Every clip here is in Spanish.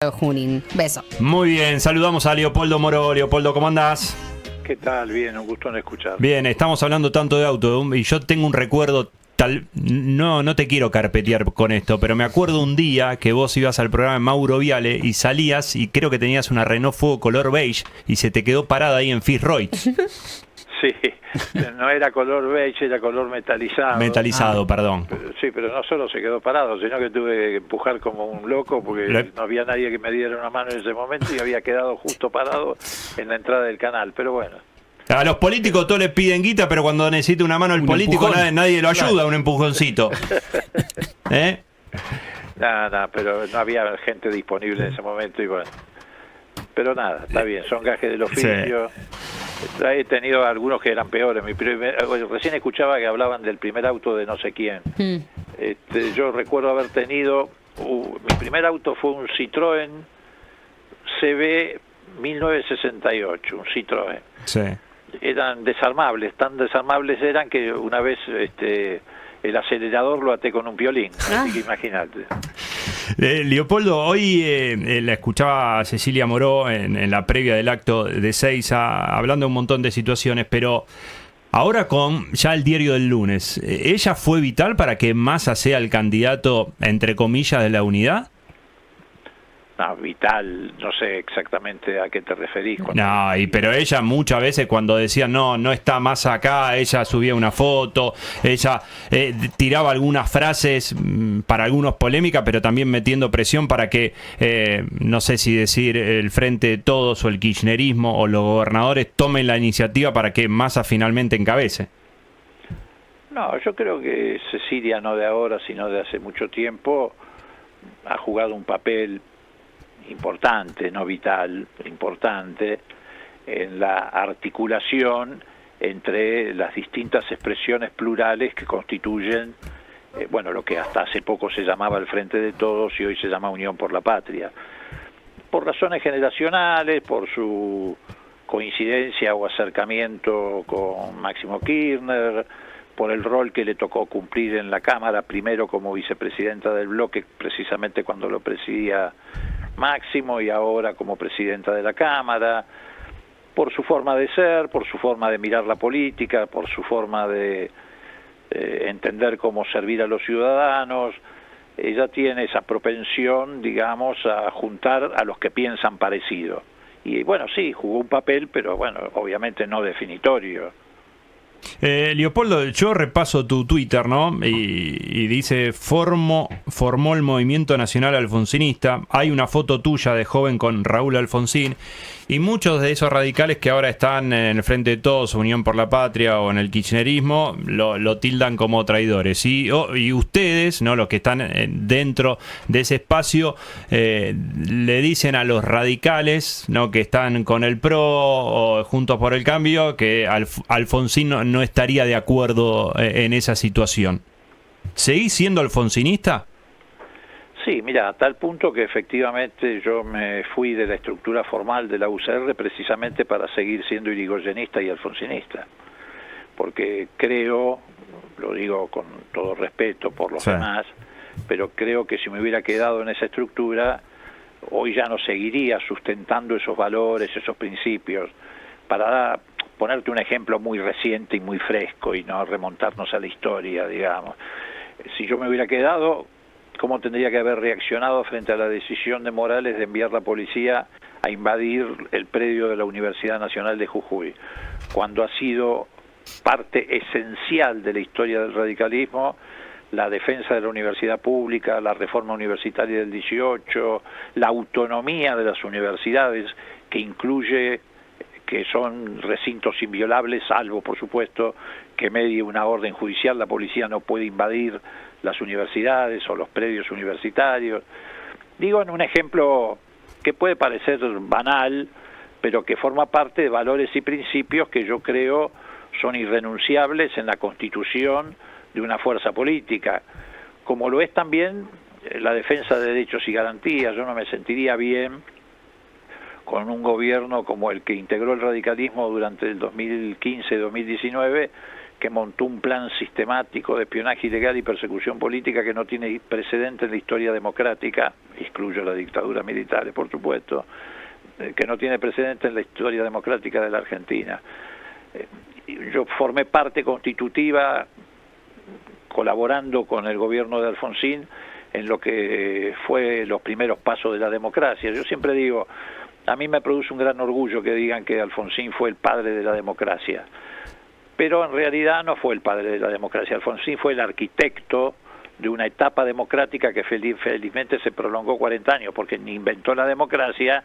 Junín. Beso. Muy bien, saludamos a Leopoldo Moro. Leopoldo, ¿cómo andás? ¿Qué tal? Bien, un gusto en escuchar. Bien, estamos hablando tanto de auto y yo tengo un recuerdo, no te quiero carpetear con esto, pero me acuerdo un día que vos ibas al programa de Mauro Viale y salías y creo que tenías una Renault Fuego color beige y se te quedó parada ahí en Fitzroy. Sí, no era color beige, era color metalizado. Metalizado, perdón. Sí, pero no solo se quedó parado, sino que tuve que empujar como un loco porque no había nadie que me diera una mano en ese momento y había quedado justo parado en la entrada del canal, pero bueno. A los políticos todos les piden guita, pero cuando necesita una mano el político nadie lo ayuda, un empujoncito. ¿Eh? Nada, pero no había gente disponible en ese momento y bueno. Pero nada, está bien, son gajes del oficio. Sí. He tenido algunos que eran peores. Recién escuchaba que hablaban del primer auto de no sé quién. Yo recuerdo haber tenido... mi primer auto fue un Citroën CB 1968, un Citroën. Sí. Eran desarmables, tan desarmables eran que una vez el acelerador lo até con un violín, así que imagínate. Leopoldo, hoy la escuchaba a Cecilia Moró en la previa del acto de Seiza, hablando de un montón de situaciones, pero ahora con ya el diario del lunes, ¿ella fue vital para que Massa sea el candidato, entre comillas, de la unidad? No, vital, no sé exactamente a qué te referís. No, pero ella muchas veces cuando decía no está más acá, ella subía una foto, ella tiraba algunas frases para algunos polémicas, pero también metiendo presión para que, no sé si decir el Frente de Todos o el kirchnerismo o los gobernadores tomen la iniciativa para que Massa finalmente encabece. No, yo creo que Cecilia, no de ahora, sino de hace mucho tiempo, ha jugado un papel importante, no vital, importante, en la articulación entre las distintas expresiones plurales que constituyen, lo que hasta hace poco se llamaba el Frente de Todos y hoy se llama Unión por la Patria. Por razones generacionales, por su coincidencia o acercamiento con Máximo Kirchner, por el rol que le tocó cumplir en la Cámara, primero como vicepresidenta del bloque, precisamente cuando lo presidía Máximo, y ahora como presidenta de la Cámara, por su forma de ser, por su forma de mirar la política, por su forma de entender cómo servir a los ciudadanos. Ella tiene esa propensión, digamos, a juntar a los que piensan parecido. Y bueno, sí, jugó un papel, pero bueno, obviamente no definitorio. Leopoldo, yo repaso tu Twitter, ¿no? Y dice, formó el Movimiento Nacional Alfonsinista. Hay una foto tuya de joven con Raúl Alfonsín. Y muchos de esos radicales que ahora están en el Frente de Todos, Unión por la Patria o en el kirchnerismo, lo tildan como traidores. Y ustedes, ¿no? Los que están dentro de ese espacio, le dicen a los radicales, ¿no? Que están con el PRO o Juntos por el Cambio, que Alfonsín no estaría de acuerdo en esa situación. ¿Seguís siendo alfonsinista? Sí, mira, a tal punto que efectivamente yo me fui de la estructura formal de la UCR precisamente para seguir siendo irigoyenista y alfonsinista, porque creo, lo digo con todo respeto por los demás, pero creo que si me hubiera quedado en esa estructura, hoy ya no seguiría sustentando esos valores, esos principios. Para ponerte un ejemplo muy reciente y muy fresco y no remontarnos a la historia, digamos, si yo me hubiera quedado, ¿cómo tendría que haber reaccionado frente a la decisión de Morales de enviar la policía a invadir el predio de la Universidad Nacional de Jujuy? Cuando ha sido parte esencial de la historia del radicalismo la defensa de la universidad pública, la reforma universitaria del 18, la autonomía de las universidades, que incluye que son recintos inviolables, salvo, por supuesto, que medie una orden judicial. La policía no puede invadir las universidades o los predios universitarios. Digo, en un ejemplo que puede parecer banal, pero que forma parte de valores y principios que yo creo son irrenunciables en la constitución de una fuerza política, como lo es también la defensa de derechos y garantías. Yo no me sentiría bien con un gobierno como el que integró el radicalismo durante el 2015-2019, que montó un plan sistemático de espionaje ilegal y persecución política que no tiene precedente en la historia democrática, excluyo la dictadura militar, por supuesto, que no tiene precedente en la historia democrática de la Argentina. Yo formé parte constitutiva, colaborando con el gobierno de Alfonsín, en lo que fue los primeros pasos de la democracia. Yo siempre digo, a mí me produce un gran orgullo que digan que Alfonsín fue el padre de la democracia, pero en realidad no fue el padre de la democracia. Alfonsín fue el arquitecto de una etapa democrática que felizmente se prolongó 40 años, porque ni inventó la democracia,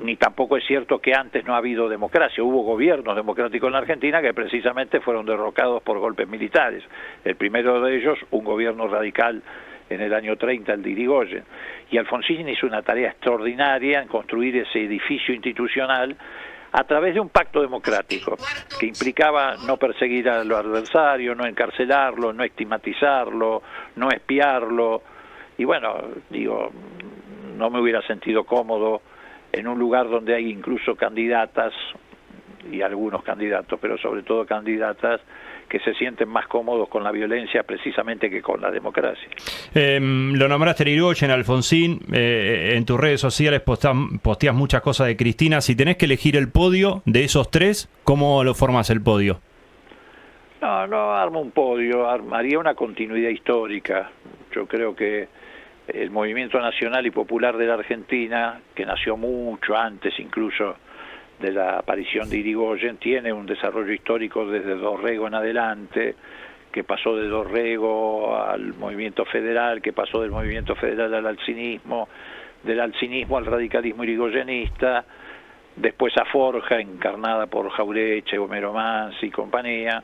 ni tampoco es cierto que antes no ha habido democracia. Hubo gobiernos democráticos en la Argentina que precisamente fueron derrocados por golpes militares. El primero de ellos, un gobierno radical en el año 30, el de Irigoyen. Y Alfonsín hizo una tarea extraordinaria en construir ese edificio institucional a través de un pacto democrático que implicaba no perseguir a los adversarios, no encarcelarlo, no estigmatizarlo, no espiarlo. Y bueno, digo, no me hubiera sentido cómodo en un lugar donde hay incluso candidatas y algunos candidatos, pero sobre todo candidatas que se sienten más cómodos con la violencia precisamente que con la democracia. Lo nombraste Irigoyen, Alfonsín, en tus redes sociales posteas muchas cosas de Cristina. Si tenés que elegir el podio de esos tres, ¿cómo lo formás el podio? No armo un podio, armaría una continuidad histórica. Yo creo que el movimiento nacional y popular de la Argentina, que nació mucho antes incluso de la aparición de Irigoyen, tiene un desarrollo histórico desde Dorrego en adelante, que pasó de Dorrego al movimiento federal, que pasó del movimiento federal al alcinismo, del alcinismo al radicalismo irigoyenista, después a Forja, encarnada por Jaureche, Homero Mansi y compañía,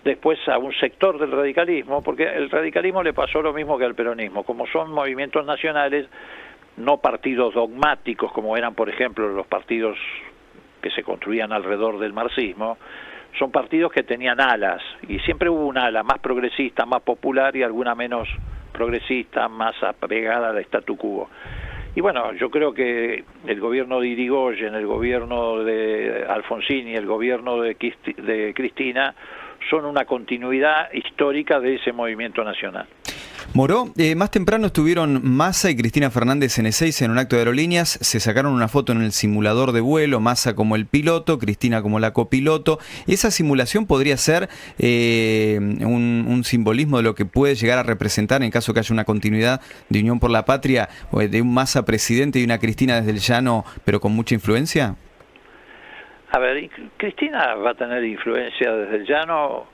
después a un sector del radicalismo, porque el radicalismo le pasó lo mismo que al peronismo, como son movimientos nacionales, no partidos dogmáticos como eran, por ejemplo, los partidos que se construían alrededor del marxismo, son partidos que tenían alas, y siempre hubo un ala más progresista, más popular, y alguna menos progresista, más apegada al statu quo. Y bueno, yo creo que el gobierno de Irigoyen, el gobierno de Alfonsín y el gobierno de Cristina son una continuidad histórica de ese movimiento nacional. Moró, más temprano estuvieron Massa y Cristina Fernández en Ezeiza en un acto de aerolíneas, se sacaron una foto en el simulador de vuelo, Massa como el piloto, Cristina como la copiloto. ¿Esa simulación podría ser un simbolismo de lo que puede llegar a representar en caso que haya una continuidad de Unión por la Patria, de un Massa presidente y una Cristina desde el llano, pero con mucha influencia? A ver, Cristina va a tener influencia desde el llano,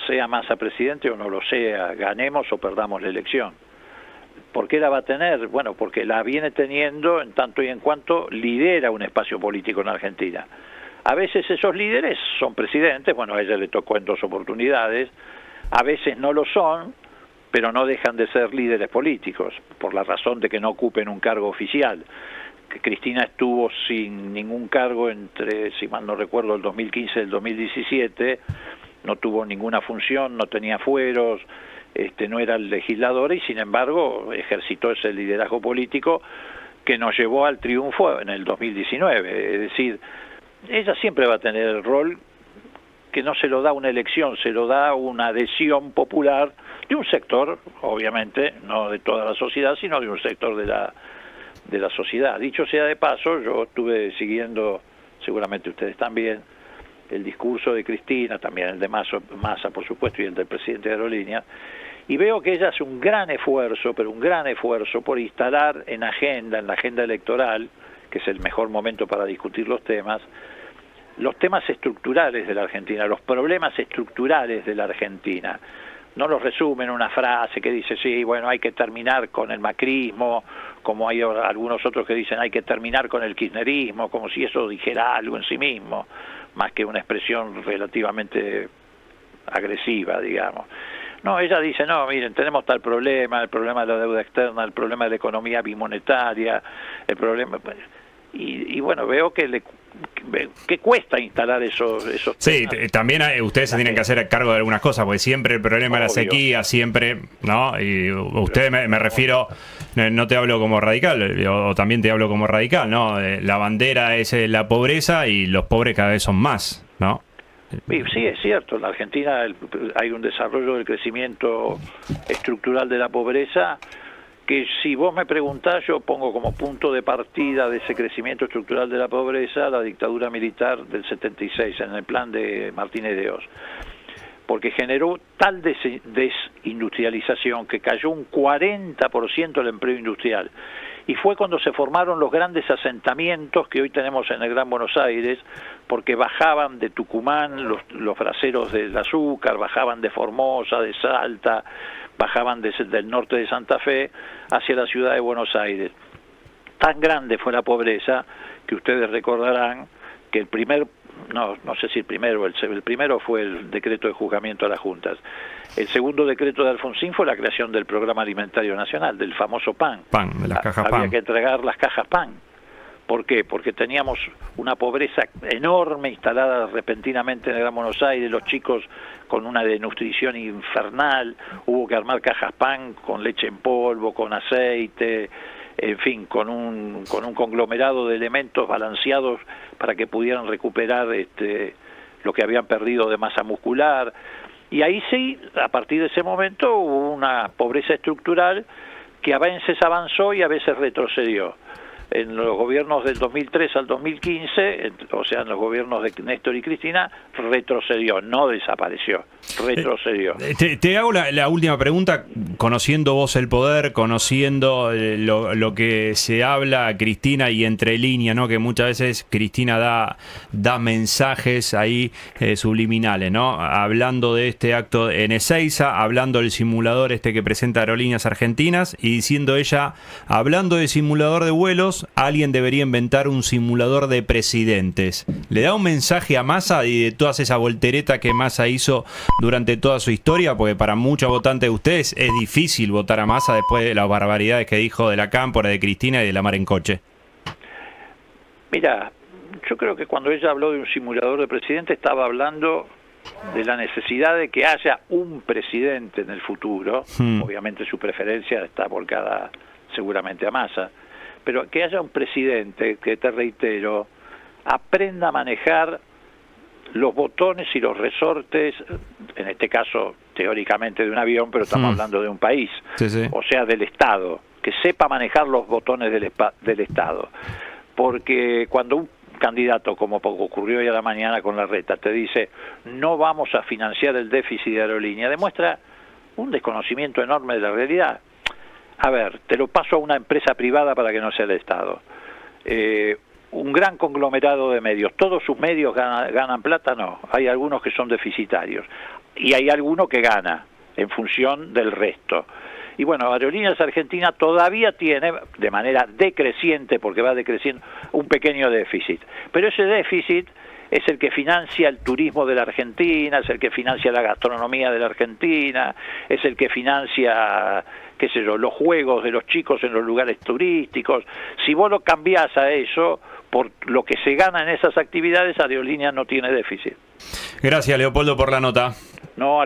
sea Massa presidente o no lo sea, ganemos o perdamos la elección. ¿Por qué la va a tener? Bueno, porque la viene teniendo en tanto y en cuanto lidera un espacio político en Argentina. A veces esos líderes son presidentes, bueno, a ella le tocó en 2 oportunidades, a veces no lo son, pero no dejan de ser líderes políticos, por la razón de que no ocupen un cargo oficial. Cristina estuvo sin ningún cargo entre, si mal no recuerdo, el 2015 y el 2017, no tuvo ninguna función, no tenía fueros, no era legisladora y sin embargo ejercitó ese liderazgo político que nos llevó al triunfo en el 2019. Es decir, ella siempre va a tener el rol que no se lo da una elección, se lo da una adhesión popular de un sector, obviamente, no de toda la sociedad, sino de un sector de la sociedad. Dicho sea de paso, yo estuve siguiendo, seguramente ustedes también, el discurso de Cristina, también el de Massa, por supuesto, y el del presidente de Aerolíneas, y veo que ella hace un gran esfuerzo, pero un gran esfuerzo por instalar en la agenda electoral, que es el mejor momento para discutir los temas estructurales de la Argentina, los problemas estructurales de la Argentina. No los resume en una frase que dice, sí, bueno, hay que terminar con el macrismo, como hay algunos otros que dicen hay que terminar con el kirchnerismo, como si eso dijera algo en sí mismo, más que una expresión relativamente agresiva, digamos. No, ella dice, no, miren, tenemos tal problema, el problema de la deuda externa, el problema de la economía bimonetaria, el problema... Y bueno, veo que cuesta instalar esos sí, también ustedes se tienen que hacer cargo de algunas cosas, porque siempre el problema de la sequía, siempre, ¿no? Y ustedes me refiero, no te hablo como radical, o también te hablo como radical, ¿no? La bandera es la pobreza y los pobres cada vez son más, ¿no? Sí, es cierto, en la Argentina hay un desarrollo del crecimiento estructural de la pobreza que, si vos me preguntás, yo pongo como punto de partida de ese crecimiento estructural de la pobreza la dictadura militar del 76, en el plan de Martínez de Oz, porque generó tal desindustrialización que cayó un 40% el empleo industrial. Y fue cuando se formaron los grandes asentamientos que hoy tenemos en el Gran Buenos Aires, porque bajaban de Tucumán los braceros del azúcar, bajaban de Formosa, de Salta, bajaban del norte de Santa Fe hacia la ciudad de Buenos Aires. Tan grande fue la pobreza que ustedes recordarán que el primer, no sé si el primero fue el decreto de juzgamiento a las juntas. El segundo decreto de Alfonsín fue la creación del Programa Alimentario Nacional, del famoso PAN. De las cajas Había PAN. que entregar las cajas PAN. ¿Por qué? Porque teníamos una pobreza enorme instalada repentinamente en el Gran Buenos Aires, los chicos con una desnutrición infernal, hubo que armar cajas PAN con leche en polvo, con aceite, en fin, con un conglomerado de elementos balanceados para que pudieran recuperar lo que habían perdido de masa muscular. Y ahí sí, a partir de ese momento hubo una pobreza estructural que a veces avanzó y a veces retrocedió. En los gobiernos del 2003 al 2015, o sea, en los gobiernos de Néstor y Cristina, retrocedió, no desapareció, retrocedió. Te hago la última pregunta, conociendo vos el poder, conociendo lo que se habla, Cristina, y entre líneas, ¿no? Que muchas veces Cristina da mensajes ahí subliminales, ¿no? Hablando de este acto en Ezeiza, hablando del simulador que presenta Aerolíneas Argentinas, y diciendo ella, hablando de simulador de vuelos, alguien debería inventar un simulador de presidentes. ¿Le da un mensaje a Massa y de todas esas volteretas que Massa hizo durante toda su historia? Porque para muchos votantes de ustedes es difícil votar a Massa después de las barbaridades que dijo de la Cámpora, de Cristina y de la Mar en Coche. Mira, yo creo que cuando ella habló de un simulador de presidente estaba hablando de la necesidad de que haya un presidente en el futuro. Obviamente su preferencia está volcada seguramente a Massa, pero que haya un presidente que, te reitero, aprenda a manejar los botones y los resortes, en este caso teóricamente de un avión, pero estamos hablando de un país, Sí. o sea, del Estado, que sepa manejar los botones del Estado. Porque cuando un candidato, como ocurrió hoy a la mañana con Larreta, te dice no vamos a financiar el déficit de Aerolínea, demuestra un desconocimiento enorme de la realidad. A ver, te lo paso a una empresa privada para que no sea el Estado. Un gran conglomerado de medios. ¿Todos sus medios ganan plata? No. Hay algunos que son deficitarios. Y hay alguno que gana en función del resto. Y bueno, Aerolíneas Argentinas todavía tiene, de manera decreciente, porque va decreciendo, un pequeño déficit. Pero ese déficit es el que financia el turismo de la Argentina, es el que financia la gastronomía de la Argentina, es el que financia, qué sé yo, los juegos de los chicos en los lugares turísticos. Si vos lo cambiás a eso, por lo que se gana en esas actividades, Aerolíneas no tiene déficit. Gracias, Leopoldo, por la nota. No,